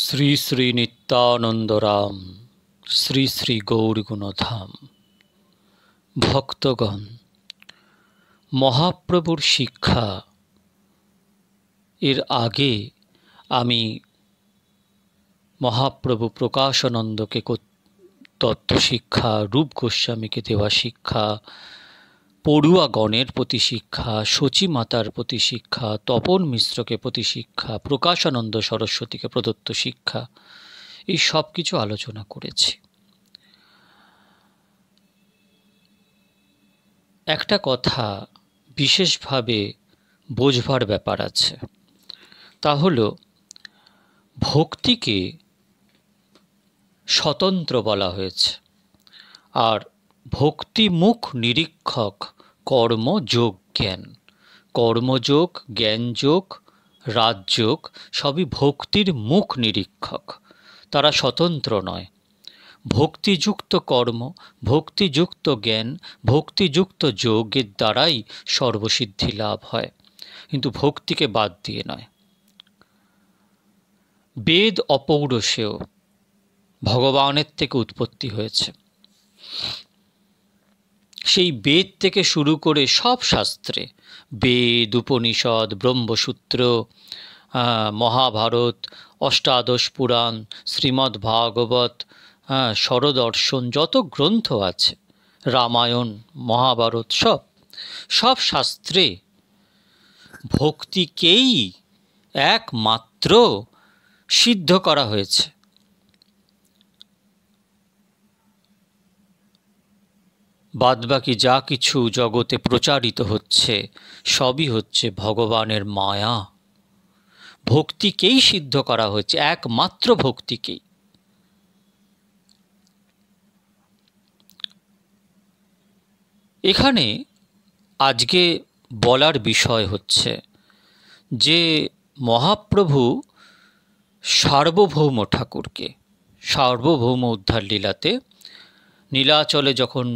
শ্রী শ্রী নিত্যানন্দরাম শ্রী শ্রী গৌরগুণধাম। ভক্তগণ, মহাপ্রভুর শিক্ষা এর আগে আমি মহাপ্রভু প্রকাশানন্দকে তত্ত্ব শিক্ষা, রূপ গোস্বামীকে দেওয়া শিক্ষা, পড়ুয়াগণের প্রতি শিক্ষা, শচীমাতার প্রতি শিক্ষা, তপন মিশ্রকে প্রতি শিক্ষা, প্রকাশানন্দ সরস্বতীকে প্রদত্ত শিক্ষা, এই সব কিছু আলোচনা করেছি। একটা কথা বিশেষভাবে বোঝবার ব্যাপার আছে, তা হল ভক্তিকে স্বতন্ত্র বলা হয়েছে, আর ভক্তিমুখ নিরীক্ষক কর্মযোগ জ্ঞান। কর্মযোগ, জ্ঞানযোগ, রাজযোগ সবই ভক্তির মুখ নিরীক্ষক, তারা স্বতন্ত্র নয়। ভক্তিযুক্ত কর্ম, ভক্তিযুক্ত জ্ঞান, ভক্তিযুক্ত যোগের দ্বারাই সর্বসিদ্ধি লাভ হয়, কিন্তু ভক্তিকে বাদ দিয়ে নয়। বেদ অপৌরুষেয় ভগবানের থেকে উৎপত্তি হয়েছে। সেই বেদ থেকে শুরু করে সব শাস্ত্রে, বেদ, উপনিষদ, ব্রহ্মসূত্র, মহাভারত, অষ্টাদশ পুরাণ, শ্রীমদ্ ভাগবত, স্বরদর্শন, যত গ্রন্থ আছে, রামায়ণ, মহাভারত, সব শাস্ত্রে ভক্তিকেই একমাত্র সিদ্ধ করা হয়েছে। বাদবাকি যা কিছু জগতে প্রচারিত হচ্ছে সবই হচ্ছে ভগবানের মায়া। ভক্তিকেই সিদ্ধ করা হয়েছে, একমাত্র ভক্তিকেই। এখানে আজকে বলার বিষয় হচ্ছে যে মহাপ্রভু সার্বভৌম ঠাকুরকে, সার্বভৌম উদ্ধার লীলাতে নীলাচলে যখন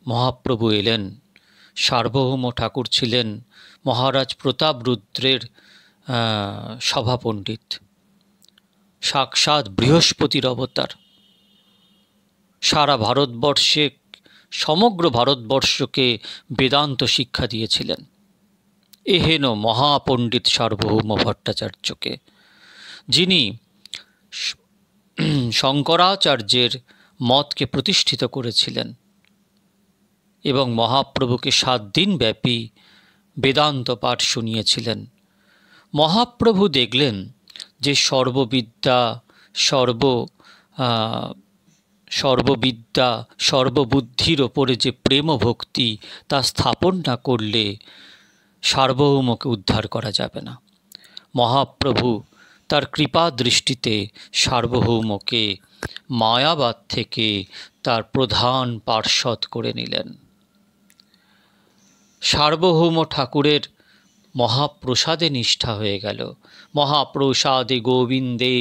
মহাপ্রভু এলেন, সার্বভৌম ঠাকুর ছিলেন মহারাজ প্রতাপ রুদ্রের সভাপণ্ডিত, সাক্ষাৎ বৃহস্পতির অবতার। সারা ভারতবর্ষে, সমগ্র ভারতবর্ষকে বেদান্ত শিক্ষা দিয়েছিলেন। এহেন মহাপণ্ডিত সার্বভৌম ভট্টাচার্যকে, যিনি শঙ্করাচার্যের মতকে প্রতিষ্ঠিত করেছিলেন এবং মহাপ্রভুকে 7 দিন ব্যাপী বেদান্ত পাঠ শুনিয়েছিলেন। মহাপ্রভু দেখলেন যে সর্ববিদ্যা সর্ববুদ্ধির ওপরে যে প্রেম ভক্তি, তা স্থাপন না করলে সার্বভৌমকে উদ্ধার করা যাবে না। মহাপ্রভু তার কৃপা দৃষ্টিতে সার্বভৌমকে মায়াবাদ থেকে তার প্রধান পার্ষদ করে নিলেন। সার্বভৌম ঠাকুরের মহাপ্রসাদে নিষ্ঠা হয়ে গেল। মহাপ্রসাদে গোবিন্দে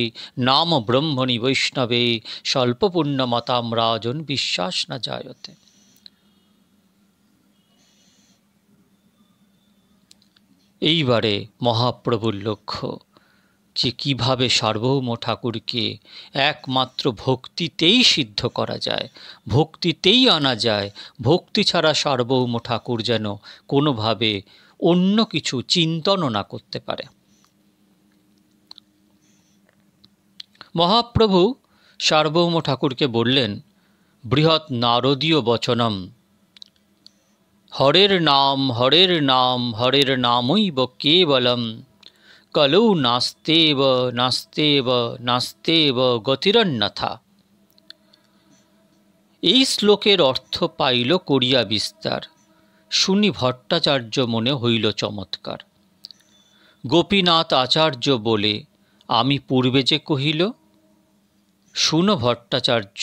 নাম ব্রহ্মণি বৈষ্ণবে স্বল্পপুণ্যমতাম রাজন বিশ্বাস না জায়তে। এইবারে মহাপ্রভুর লক্ষ্য যে কিভাবে সার্বভৌম ঠাকুরকে একমাত্র ভক্তিতেই সিদ্ধ করা যায়, ভক্তিতেই আনা যায়। ভক্তি ছাড়া সার্বভৌম ঠাকুর যেন কোনোভাবে অন্য কিছু চিন্তনও না করতে পারে। মহাপ্রভু সার্বভৌম ঠাকুরকে বললেন, বৃহৎ নারদীয় বচনম, হরের নাম হরের নাম হরের নামৈব কেবলম, কলৌ নাস্তেব নাস্তেব নাস্তেব গতিরন্যথা। এই শ্লোকের অর্থ পাইল করিয়া বিস্তার, শুনি ভট্টাচার্য মনে হইল চমৎকার। গোপীনাথ আচার্য বলে আমি পূর্বে যে কহিল, শুনো ভট্টাচার্য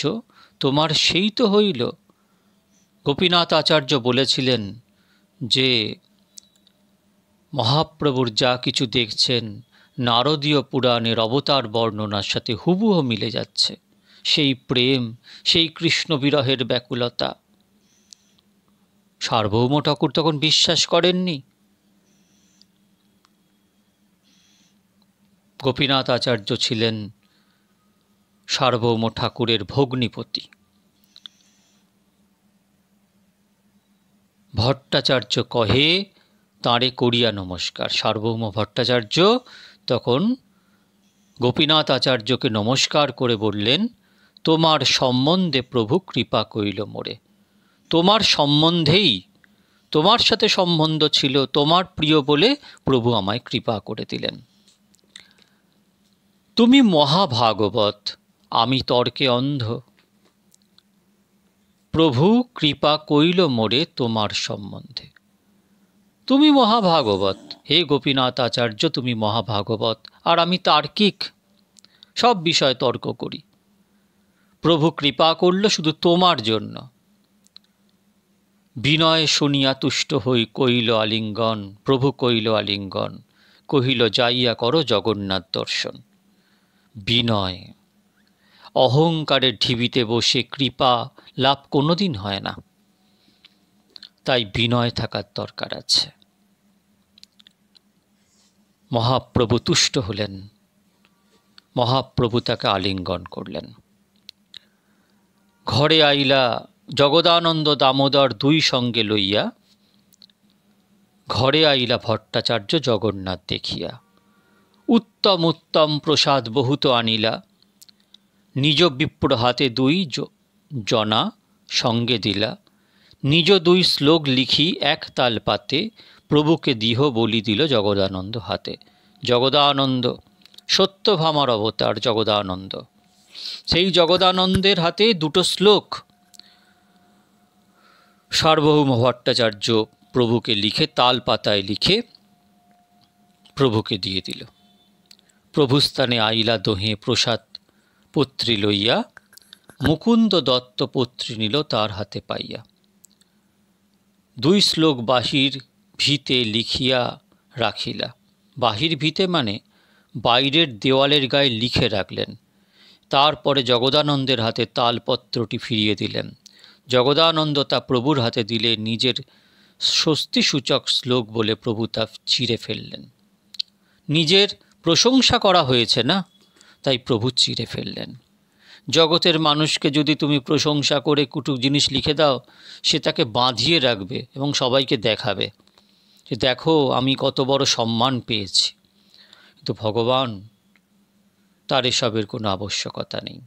তোমার সেই তো হইল। গোপীনাথ আচার্য বলেছিলেন যে মহাপ্রভুর যা কিছু দেখছেন নারদীয় পুরাণের অবতার বর্ণনার সাথে হুবহু মিলে যাচ্ছে। সেই প্রেম, সেই কৃষ্ণ বিরহের ব্যাকুলতা। সার্বভৌম ঠাকুর তখন বিশ্বাস করেননি। গোপীনাথ আচার্য ছিলেন সার্বভৌম ঠাকুরের ভগ্নিপতি। ভট্টাচার্য কহে তাঁরে করিয়া নমস্কার। সার্বভৌম ভট্টাচার্য তখন গোপীনাথ আচার্যকে নমস্কার করে বললেন, তোমার সম্বন্ধে প্রভু কৃপা কইল মোরে। তোমার সম্বন্ধেই, তোমার সাথে সম্বন্ধ ছিল, তোমার প্রিয় বলে প্রভু আমায় কৃপা করে দিলেন। তুমি মহাভাগবত, আমি তর্কে অন্ধ। প্রভু কৃপা কইল মোরে তোমার সম্বন্ধে। তুমি মহাভাগবত, হে গোপীনাথ আচার্য, তুমি মহাভাগবত, আর আমি তার্কিক, সব বিষয় তর্ক করি। প্রভু কৃপা করল শুধু তোমার জন্য। বিনয় শুনিয়া তুষ্ট হই কইল আলিঙ্গন। প্রভু কইল আলিঙ্গন, কহিল যাইয়া করো জগন্নাথ দর্শন। বিনয়, অহংকারের ঢিবিতে বসে কৃপা লাভ কোনোদিন হয় না, তাই বিনয় থাকার দরকার আছে। মহাপ্রভু তুষ্ট হলেন, মহাপ্রভু তাকে আলিঙ্গন করলেন। ঘরে আইলা জগদানন্দ দামোদর দুই সঙ্গে লইয়া। ঘরে আইলা ভট্টাচার্য জগন্নাথ দেখিয়া। উত্তম উত্তম প্রসাদ বহুত আনিলা। নিজ বিপ্র হাতে দুই জনা সঙ্গে দিলা। নিজ দুই শ্লোক লিখি এক তাল পাতে। প্রভুকে দিহ বলি দিল জগদানন্দ হাতে। জগদানন্দ সত্যভামার অবতার জগদানন্দ, সেই জগদানন্দের হাতে দুটো শ্লোক সার্বভৌম ভট্টাচার্য প্রভুকে লিখে, তাল পাতায় লিখে প্রভুকে দিয়ে দিল। প্রভুস্থানে আইলা দোহে প্রসাদ পত্রী লইয়া। মুকুন্দ দত্ত পত্রী নিল তার হাতে পাইয়া। দুই শ্লোক বাহির ভিতে লিখিয়া রাখিলা। বাহির ভিতে মানে বাইরের দেওয়ালের গায়ে লিখে রাখলেন। তারপরে জগদানন্দের হাতে তালপত্রটি ফিরিয়ে দিলেন। জগদানন্দ তা প্রভুর হাতে দিলে নিজের স্বস্তিসূচক শ্লোক বলে প্রভু তা চিরে ফেললেন। নিজের প্রশংসা করা হয়েছে না, তাই প্রভু চিরে ফেললেন। জগতের মানুষকে যদি তুমি প্রশংসা করে কুটুক জিনিস লিখে দাও, সে তাকে বাঁধিয়ে রাখবে এবং সবাইকে দেখাবে যে দেখো আমি কত বড় সম্মান পেয়েছি। কিন্তু ভগবান, তার এসবের কোনো আবশ্যকতা নেই।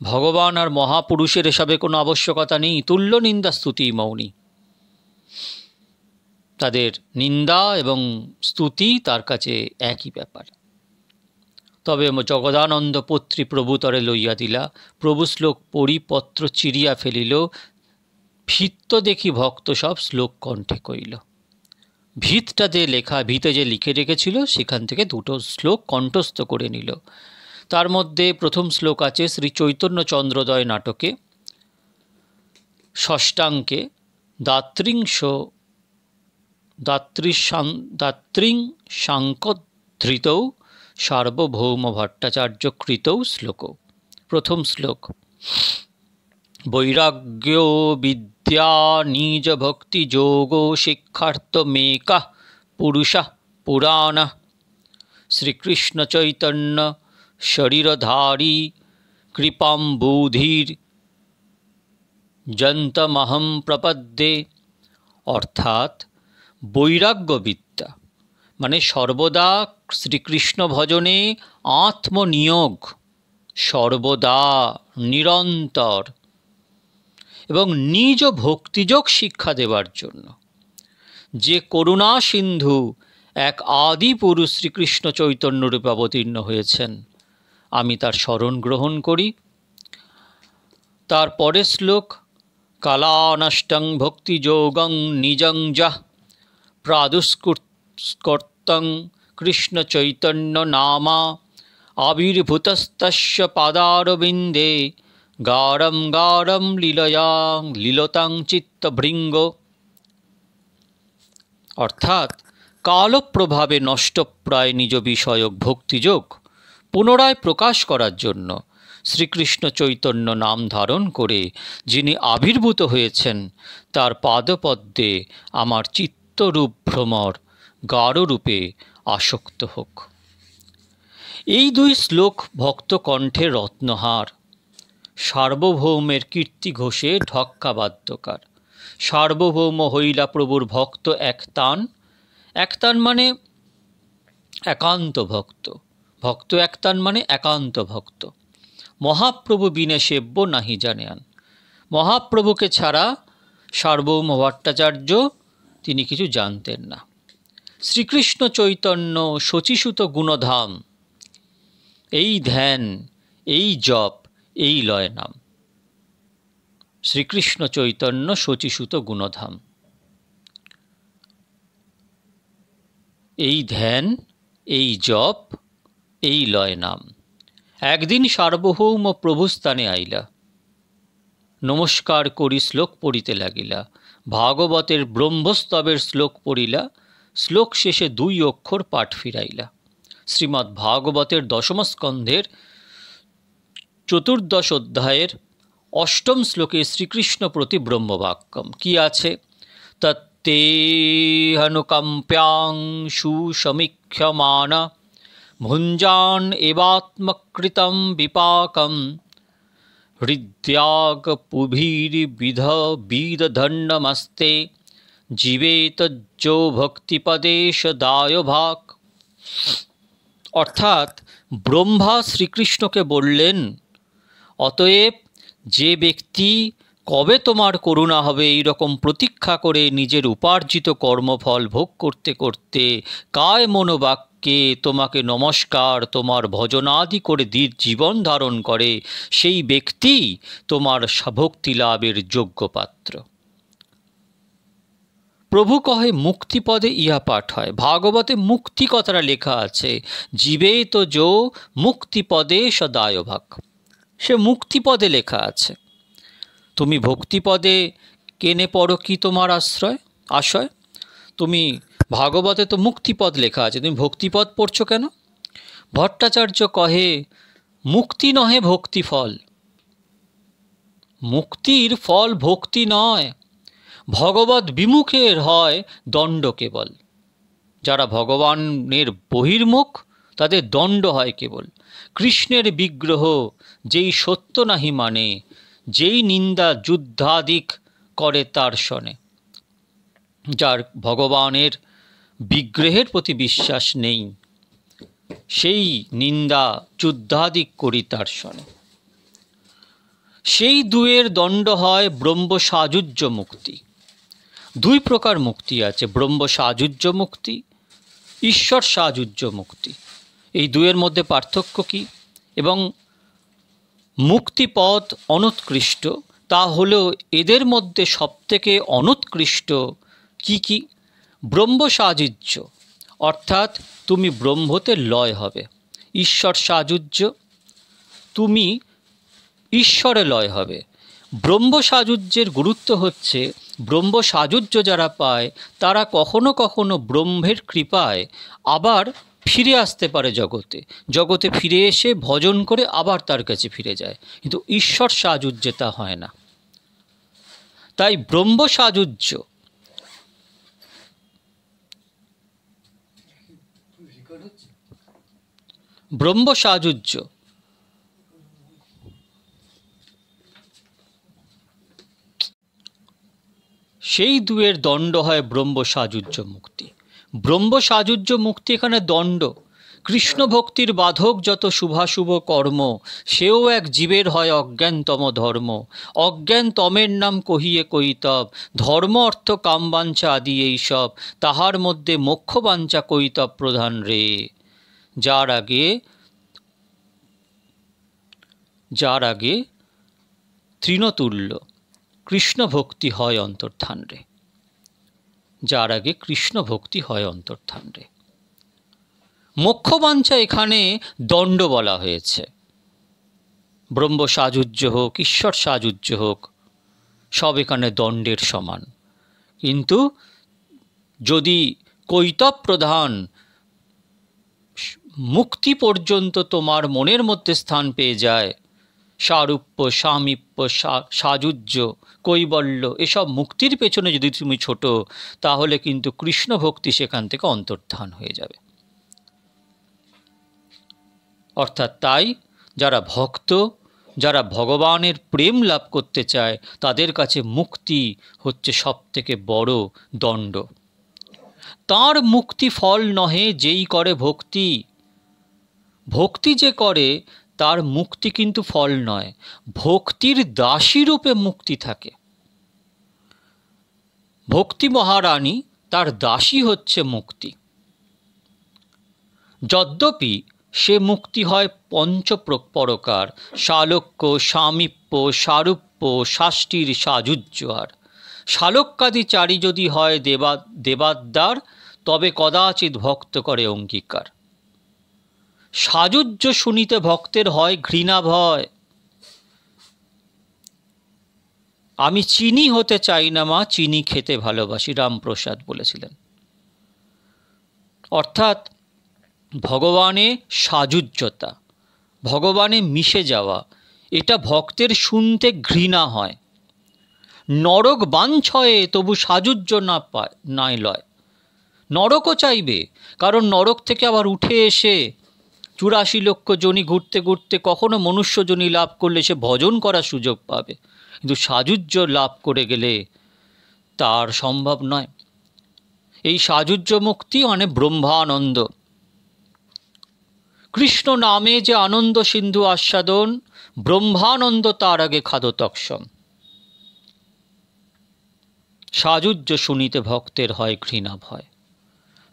ভগবান আর মহাপুরুষের এসবে কোনো আবশ্যকতা নেই। তুল্য নিন্দা স্তুতি মৌনী, তাদের নিন্দা এবং স্তুতি তার কাছে একই ব্যাপার। তবে জগদানন্দ পত্রী প্রভুতরে লইয়া দিলা। প্রভু শ্লোক পড়ি পত্র চিরিয়া ফেলিল। ভিত্ত দেখি ভক্ত সব শ্লোক কণ্ঠে কইল। ভিতটা যে লেখা, ভিতে যে লিখে রেখেছিল সেখান থেকে দুটো শ্লোক কণ্ঠস্থ করে নিল। তার মধ্যে প্রথম শ্লোক আছে শ্রী চৈতন্য চন্দ্রোদয় নাটকে ষষ্ঠাঙ্কে দাত্রিং সাংকধৃতৌ সার্বভৌম ভট্টাচার্য কৃতৌ শ্লোক। প্রথম শ্লোক, বৈরাগ্য বিদ্যা নিজ ভক্তি যোগ শিক্ষার্থমেকা পুরুষা পুরাণা শ্রীকৃষ্ণ চৈতন্য শরীরধারী কৃপাম্বুধির যন্তমহম প্রপদ্যে। অর্থাৎ বৈরাগ্য বিদ্যা মানে সর্বদা শ্রীকৃষ্ণ ভজনে আত্মনিয়োগ, সর্বদা নিরন্তর, এবং নিজ ভক্তিযোগ শিক্ষা দেবার জন্য যে করুণা সিন্ধু এক আদি পুরুষ শ্রীকৃষ্ণ চৈতন্যরূপে অবতীর্ণ হয়েছেন, আমি তার শরণ গ্রহণ করি। তার পরের শ্লোক, কালানষ্টং ভক্তিযোগং নিজং যাহ প্রাদুষ্কর্তং কৃষ্ণ চৈতন্য নামা আবির্ভূতস্তস্য পাদারবিন্দে গাঢ়ং গাঢ়ং লীলতাং চিত্তভৃঙ্গ। অর্থাৎ কালপ্রভাবে নষ্টপ্রায় নিজ বিষয়ক ভক্তিযোগ পুনরায় প্রকাশ করার জন্য শ্রীকৃষ্ণ চৈতন্য নাম ধারণ করে যিনি আবির্ভূত হয়েছেন তার পাদপদ্মে আমার চিত্তরূপ ভ্রমর গাঢ়রূপে আসক্ত হোক। এই দুই শ্লোক ভক্ত কণ্ঠে রত্নহার, সার্বভৌমের কীর্তি ঘোষে ঢক্কা বাদ্যকার। সার্বভৌম হইলা প্রভুর ভক্ত একতান, একতান মানে একান্ত ভক্ত, ভক্ত একতান মানে একান্ত ভক্ত। মহাপ্রভু বিনে সেব্য নাহি জানেন, মহাপ্রভুকে ছাড়া সার্বভৌম ভট্টাচার্য তিনি কিছু জানতেন না। শ্রীকৃষ্ণ চৈতন্য শচীসুত গুণধাম, এই ধ্যান, এই জপ, এই লয় নাম। শ্রীকৃষ্ণ চৈতন্য শচীসুত গুণধাম, এই ধ্যান, এই জপ, এই লয় নাম। একদিন সার্বভৌম প্রভুস্থানে আইলা, নমস্কার করি শ্লোক পড়িতে লাগিলা। ভাগবতের ব্রহ্মস্তবের শ্লোক পড়িলা, শ্লোক শেষে 2 অক্ষর পাঠ ফিরাইলা। শ্রীমদ্ ভাগবতের 10ম স্কন্ধের 14th অধ্যায়ের 8ম শ্লোকে শ্রীকৃষ্ণ প্রতি ব্রহ্মবাক্যম কি আছে? তত্তে হনুকম্প্যাং সুসমীক্ষমান ভুঞ্জান এবাত্মকৃতম বিপাকম হৃদ্যাগ পুভীর্বিধ বিদধন্যমস্তে জীবেতজ্জো ভক্তিপদেশ দায়ভাগ। অর্থাৎ ব্রহ্মা শ্রীকৃষ্ণকে বললেন, অতএব যে ব্যক্তি কবে তোমার করুণা হবে এই রকম প্রতীক্ষা করে নিজের উপার্জিত কর্মফল ভোগ করতে করতে কায় মনোবাক্যে তোমাকে নমস্কার, তোমার ভজনাদি করে জীবন ধারণ করে, সেই ব্যক্তি তোমার ভক্তি লাভের যোগ্য পাত্র। প্রভু কহে মুক্তিপদে ইহা পাঠ হয়। ভাগবতে মুক্তি কথাটা লেখা আছে, জীবে তো যো মুক্তিপদে সদায়ভাগ, সে মুক্তিপদে লেখা আছে। তুমি ভক্তিপদে কেনে পড়ো কি তোমার আশয়? তুমি ভাগবতে তো মুক্তিপদ লেখা আছে, তুমি ভক্তিপদ পড়ছো কেন? ভট্টাচার্য কহে মুক্তি নহে ভক্তি ফল, মুক্তির ফল ভক্তি নয়, ভগবৎ বিমুখের হয় দণ্ড কেবল। যারা ভগবানের বহির্মুখ তাদের দণ্ড হয় কেবল। কৃষ্ণের বিগ্রহ যেই সত্য নাহি মানে, যেই নিন্দা যুদ্ধাদিক করে তার শনে। যার ভগবানের বিগ্রহের প্রতি বিশ্বাস নেই, সেই নিন্দা যুদ্ধাদিক করি তার শনে। সেই দুয়ের দণ্ড হয় ব্রহ্ম সাযুজ্য মুক্তি। 2 প্রকার মুক্তি আছে, ব্রহ্ম সাযুজ্য মুক্তি, ঈশ্বর সাযুজ্য মুক্তি। এই দুয়ের মধ্যে পার্থক্য কি? এবং মুক্তিপদ অনুৎকৃষ্ট, তা হলেও এদের মধ্যে সবথেকে অনুৎকৃষ্ট কি কি? ব্রহ্ম সাযুজ্য, অর্থাৎ তুমি ব্রহ্মতে লয় হবে। ঈশ্বর সাযুজ্য, তুমি ঈশ্বরে লয় হবে। ব্রহ্ম সাযুজ্যের গুরুত্ব হচ্ছে, ব্রহ্ম সাযুজ্য যারা পায় তারা কখনো কখনো ব্রহ্মের কৃপায় আবার ফিরে আসতে পারে জগতে, জগতে ফিরে এসে ভজন করে আবার তার কাছে ফিরে যায়। কিন্তু ঈশ্বর সাযুজ্যে তা হয় না। তাই ব্রহ্ম সাযুজ্য, ব্রহ্ম সাযুজ্য সেই দুয়ের দণ্ড হয় ব্রহ্ম সাযুজ্য মুক্তি। ব্রহ্ম সাযুজ্য মুক্তি এখানে দণ্ড। কৃষ্ণ ভক্তির বাধক যত শুভাশুভ কর্ম, সেও এক জীবের হয় অজ্ঞানতম ধর্ম। অজ্ঞান তমের নাম কহিয়ে কৈতব, ধর্ম অর্থ কামবাঞ্ছা আদি এইসব, তাহার মধ্যে মোক্ষবাঞ্ছা কৈতব প্রধান রে। যার আগে তৃণতুল্য কৃষ্ণ ভক্তি হয় অন্তর্ধান রে। যার আগে কৃষ্ণ ভক্তি হয় অন্তর্ধান রে। মোক্ষবাঞ্ছা এখানে দণ্ড বলা হয়েছে। ব্রহ্ম সাযুজ্য হোক, ঈশ্বর সাযুজ্য হোক, সব এখানে দণ্ডের সমান। কিন্তু যদি কৈতব প্রধান মুক্তি পর্যন্ত তোমার মনের মধ্যে স্থান পেয়ে যায়, সারূপ্য, সামীপ্য, সাযুজ্য, কৈবল্য, এসব মুক্তির পেছনে যদি তুমি ছোট, তাহলে কিন্তু কৃষ্ণ ভক্তি সেখান থেকে অন্তর্ধান হয়ে যাবে। অর্থাৎ তাই যারা ভক্ত, যারা ভগবানের প্রেম লাভ করতে চায়, তাদের কাছে মুক্তি হচ্ছে সবথেকে বড় দণ্ড। তার মুক্তি ফল নহে যেই করে ভক্তি। ভক্তি যে করে তার মুক্তি কিন্তু ফল নয়, ভক্তির দাসী রূপে মুক্তি থাকে। ভক্তি মহারানী, তার দাসী হচ্ছে মুক্তি। যদ্যপি সে মুক্তি হয় পঞ্চপ্রকার, শালক্য, সামীপ্য, সারূপ্য, শাষ্টির সাযুজ্য। শালক্যাদি চারি যদি হয় দেবাদ্দার, তবে কদাচিৎ ভক্ত করে অঙ্গীকার। সাযুজ্য শুনিতে ভক্তের হয় ঘৃণা ভয়। আমি চিনি হতে চাই না মা, চিনি খেতে ভালোবাসি, রামপ্রসাদ বলেছিলেন। অর্থাৎ ভগবানে সাযুজ্যতা, ভগবানে মিশে যাওয়া, এটা ভক্তের শুনতে ঘৃণা হয়। নরক বাঞ্ছয়ে তবু সাযুজ্য না পায় নাই লয়। নরকও চাইবে, কারণ নরক থেকে আবার উঠে এসে 84 লক্ষ জনি ঘুরতে ঘুরতে কখনো মনুষ্য জনি লাভ করলে সে ভজন করার সুযোগ পাবে, কিন্তু সাযুজ্য লাভ করে গেলে তার সম্ভব নয়। এই সাযুজ্য মুক্তি মানে ব্রহ্মানন্দ। কৃষ্ণ নামে যে আনন্দ সিন্ধু আস্বাদন, ব্রহ্মানন্দ তার আগে খাদতক্ষম। সাযুজ্য শুনিতে ভক্তের হয় ঘৃণা ভয়।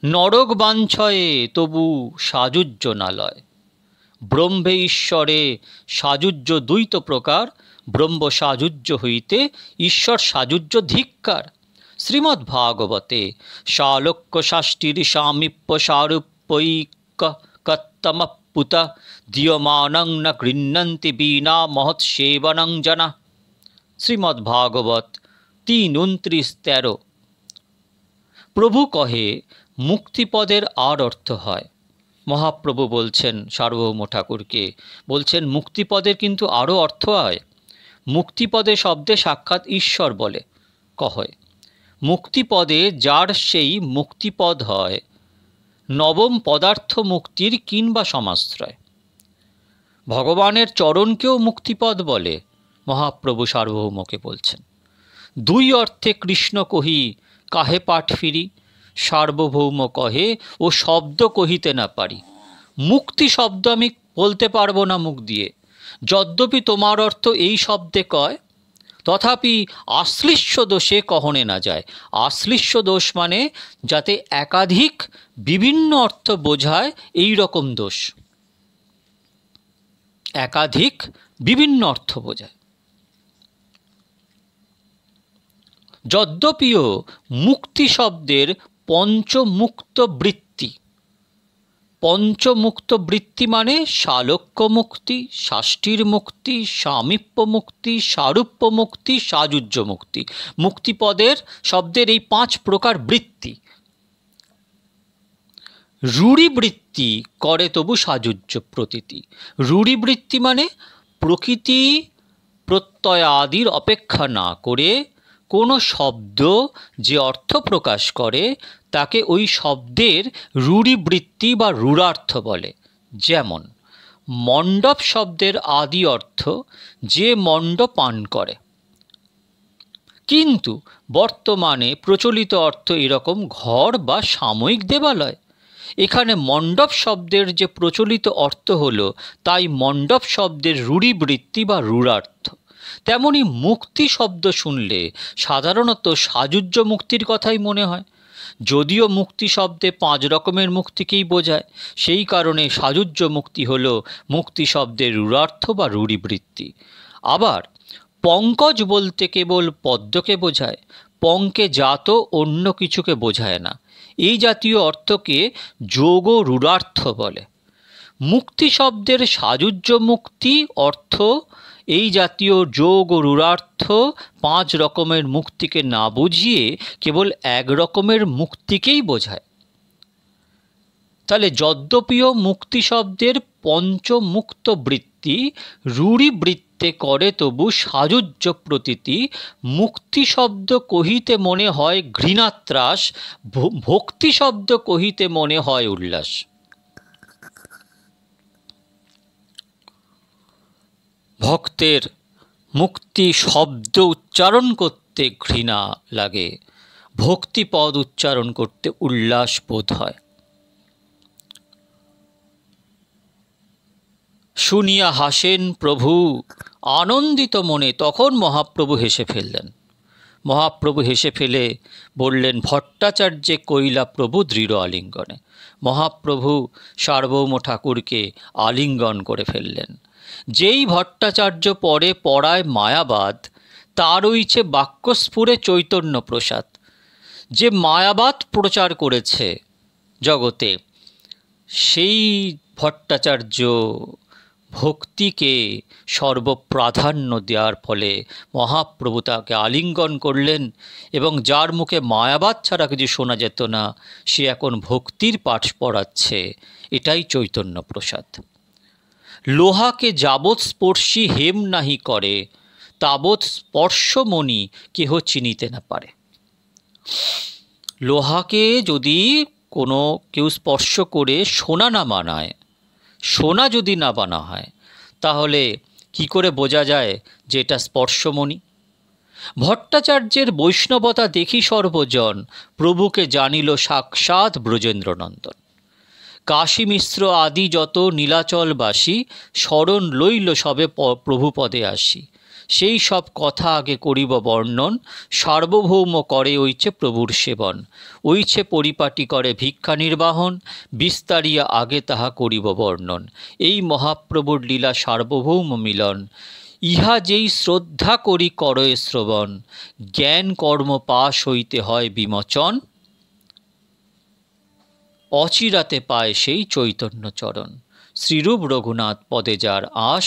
নরক বাঞ্ছয়ে তবু সাযুজ্য না লয়। ব্রহ্মে ঈশ্বরে সাযুজ্য দ্বৈত প্রকার, ব্রহ্ম সাযুজ্য হইতে ঈশ্বর সাযুজ্য ধিক্কার। শ্রীমদ্ ভাগবতে শালক্য শাষ্টির সামীপ্য সারূপ্যৈক কত্তমপুত দীয়মানং ন গৃহ্ণন্তি বিনা মহৎ সেবনং জনা। শ্রীমদ্ ভাগবত 3:29-13। প্রভু কহে মুক্তিপদের আর অর্থ হয়। মহাপ্রভু বলছেন সার্বভৌম ঠাকুরকে, বলছেন মুক্তিপদের কিন্তু আরও অর্থ হয়। মুক্তিপদে শব্দে সাক্ষাৎ ঈশ্বর বলে কহে। মুক্তিপদে যার সেই মুক্তিপদ হয়, নবম পদার্থ মুক্তির কিংবা সমাশ্রয়। ভগবানের চরণকেও মুক্তিপদ বলে, মহাপ্রভু সার্বভৌমকে বলছেন। দুই অর্থে কৃষ্ণ কহি কাহে পাঠ ফিরি, সার্বভৌম কহে ও শব্দ কহিতে না পারি। মুক্তি শব্দ আমি বলতে পারবো না মুখ দিয়ে, যদ্যপি তোমার অর্থ এই শব্দে কয়, তথাপি আশ্লিষ্য দোষে কহনে না যায়। আশ্লিষ্য দোষ মানে যাতে একাধিক বিভিন্ন অর্থ বোঝায় এই রকম দোষ, একাধিক বিভিন্ন অর্থ বোঝায়। যদ্যপিও মুক্তি শব্দের পঞ্চমুক্ত বৃত্তি, পঞ্চমুক্ত বৃত্তি মানে শালক্য মুক্তি, শাষ্টির মুক্তি, সামীপ্য মুক্তি, সারূপ্য মুক্তি, সাযুজ্য মুক্তি। মুক্তিপদের শব্দের এই 5 প্রকার বৃত্তি। রূঢ়িবৃত্তি করে তবু সাযুজ্য প্রতীতি। রূঢ়িবৃত্তি মানে প্রকৃতি প্রত্যয় আদির অপেক্ষা না করে কোনো শব্দ যে অর্থ প্রকাশ করে তাকে ওই শব্দের রূঢ়িবৃত্তি বা রূঢ়ার্থ বলে। যেমন মণ্ডপ শব্দের আদি অর্থ যে মণ্ড পান করে, কিন্তু বর্তমানে প্রচলিত অর্থ এরকম ঘর বা সাময়িক দেবালয়। এখানে মণ্ডপ শব্দের যে প্রচলিত অর্থ হলো, তাই মণ্ডপ শব্দের রূঢ়িবৃত্তি বা রূঢ়ার্থ। তেমনি মুক্তি শব্দ শুনলে সাধারণত সাযুজ্য মুক্তির কথাই মনে হয়, যদিও মুক্তি শব্দে 5 রকমের মুক্তিকেই বোঝায়। সেই কারণে সাযুজ্য মুক্তি হল মুক্তি শব্দের রূঢ়ার্থ বা রূঢ়িবৃত্তি। আবার পঙ্কজ বলতে কেবল পদ্মকে বোঝায়, পঙ্কে জাত অন্য কিছুকে বোঝায় না। এই জাতীয় অর্থকে যোগ রূঢ়ার্থ বলে। মুক্তি শব্দের সাযুজ্য মুক্তি অর্থ এই জাতীয় যোগ ও রূঢ়ার্থ 5 রকমের মুক্তিকে না বুঝিয়ে কেবল 1 রকমের মুক্তিকেই বোঝায়। তাহলে যদ্যপিও মুক্তি শব্দের পঞ্চমুক্ত বৃত্তি রূঢ়িবৃত্তে করে তবু সাযুজ্য প্রতীতি। মুক্তি শব্দ কহিতে মনে হয় ঘৃণাত্রাস, ভক্তি শব্দ কহিতে মনে হয় উল্লাস। ভক্তের মুক্তি শব্দ উচ্চারণ করতে ঘৃণা লাগে, ভক্তিপদ উচ্চারণ করতে উল্লাস বোধ হয়। শুনিয়া হাসেন প্রভু আনন্দিত মনে। তখন মহাপ্রভু হেসে ফেললেন। মহাপ্রভু হেসে ফেলে বললেন, ভট্টাচার্যে কইলা প্রভু দৃঢ় আলিঙ্গনে। মহাপ্রভু সার্বভৌম ঠাকুরকে আলিঙ্গন করে ফেললেন। যেই ভট্টাচার্য পরে পড়ায় মায়াবাদ, তার হইছে বাক্যস্ফুরে চৈতন্য প্রসাদ। যে মায়াবাদ প্রচার করেছে জগতে, সেই ভট্টাচার্য ভক্তিকে সর্বপ্রাধান্য দেওয়ার ফলে মহাপ্রভু তাকে আলিঙ্গন করলেন, এবং যার মুখে মায়াবাদ ছাড়া কিছু শোনা যেত না, সে এখন ভক্তির পাঠ পড়াচ্ছে। এটাই চৈতন্য প্রসাদ। লোহাকে যাবৎ স্পর্শী হেম নাহি করে, তাবৎ স্পর্শমণি কেহ চিনিতে না পারে। লোহাকে যদি কোনো কেউ স্পর্শ করে সোনা না বানায়, সোনা যদি না বানা হয়, তাহলে কি করে বোঝা যায় যে এটা স্পর্শমণি? ভট্টাচার্যের বৈষ্ণবতা দেখি সর্বজন, প্রভুকে জানিল সাক্ষাৎ ব্রজেন্দ্রনন্দন। কাশী মিশ্র আদি যত নীলাচলবাসী, শরণ লইল সবে প্রভুপদে আসি। সেই সব কথা আগে করিব বর্ণন, সার্বভৌম করে ওইছে প্রভুর সেবন। ওইছে পরিপাটি করে ভিক্ষা নির্বাহন, বিস্তারিয়া আগে তাহা করিব বর্ণন। এই মহাপ্রভুর লীলা সার্বভৌম মিলন, ইহা যেই শ্রদ্ধা করি করয়ে শ্রবণ। জ্ঞান কর্ম পাশ হইতে হয় বিমোচন, অচিরাতে পায় সেই চৈতন্য চরণ। শ্রীরূপ রঘুনাথ পদে যার আশ,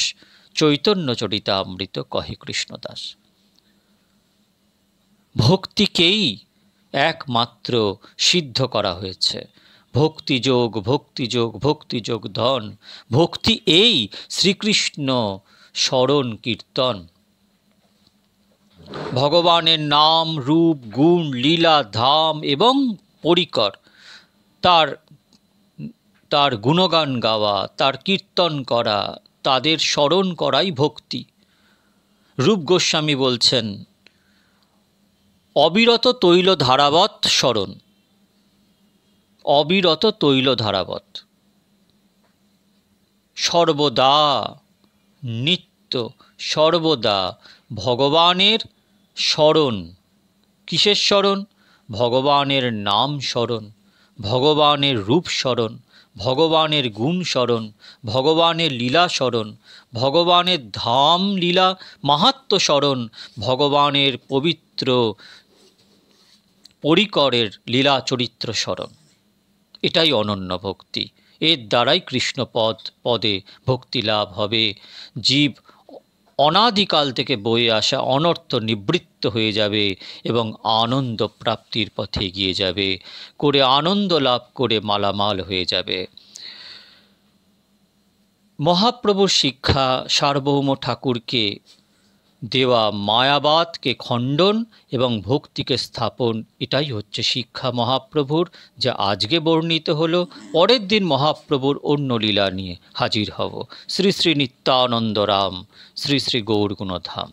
চৈতন্য চরিতামৃত কহে কৃষ্ণদাস। ভক্তিকেই একমাত্র সিদ্ধ করা হয়েছে। ভক্তিযোগ, ভক্তিযোগ, ভক্তিযোগ ধন। ভক্তি এই শ্রীকৃষ্ণ স্মরণ কীর্তন। ভগবানের নাম, রূপ, গুণ, লীলা, ধাম এবং পরিকর, তার গুণগান গাওয়া, তার কীর্তন করা, তাদের স্মরণ করাই ভক্তি। রূপ গোস্বামী বলছেন, অবিরত তৈল ধারাবৎ স্মরণ, অবিরত তৈল ধারাবৎ, সর্বদা, নিত্য, সর্বদা ভগবানের স্মরণ। কিসের স্মরণ? ভগবানের নাম স্মরণ, ভগবানের রূপ স্মরণ, ভগবানের গুণ স্মরণ, ভগবানের লীলা স্মরণ, ভগবানের ধাম লীলা মাহাত্ম্য স্মরণ, ভগবানের পবিত্র পরিকরের লীলা চরিত্র স্মরণ। এটাই অনন্য ভক্তি। এর দ্বারাই কৃষ্ণপদ পদে ভক্তি লাভ হবে। জীব অনাদিকাল থেকে বয়ে আসা অনর্থ নিবৃত্ত হয়ে যাবে এবং আনন্দ প্রাপ্তির পথে এগিয়ে যাবে, করে আনন্দ লাভ করে মালামাল হয়ে যাবে। মহাপ্রভুর শিক্ষা, সার্বভৌম ঠাকুরকে দেওয়া মায়াবাদকে খণ্ডন এবং ভক্তিকে স্থাপন, এটাই হচ্ছে শিক্ষা মহাপ্রভুর, যা আজকে বর্ণিত হলো। পরের দিন মহাপ্রভুর অন্য লীলা নিয়ে হাজির হব। শ্রী শ্রী নিত্যানন্দ রাম, শ্রী শ্রী গৌরগুণধাম।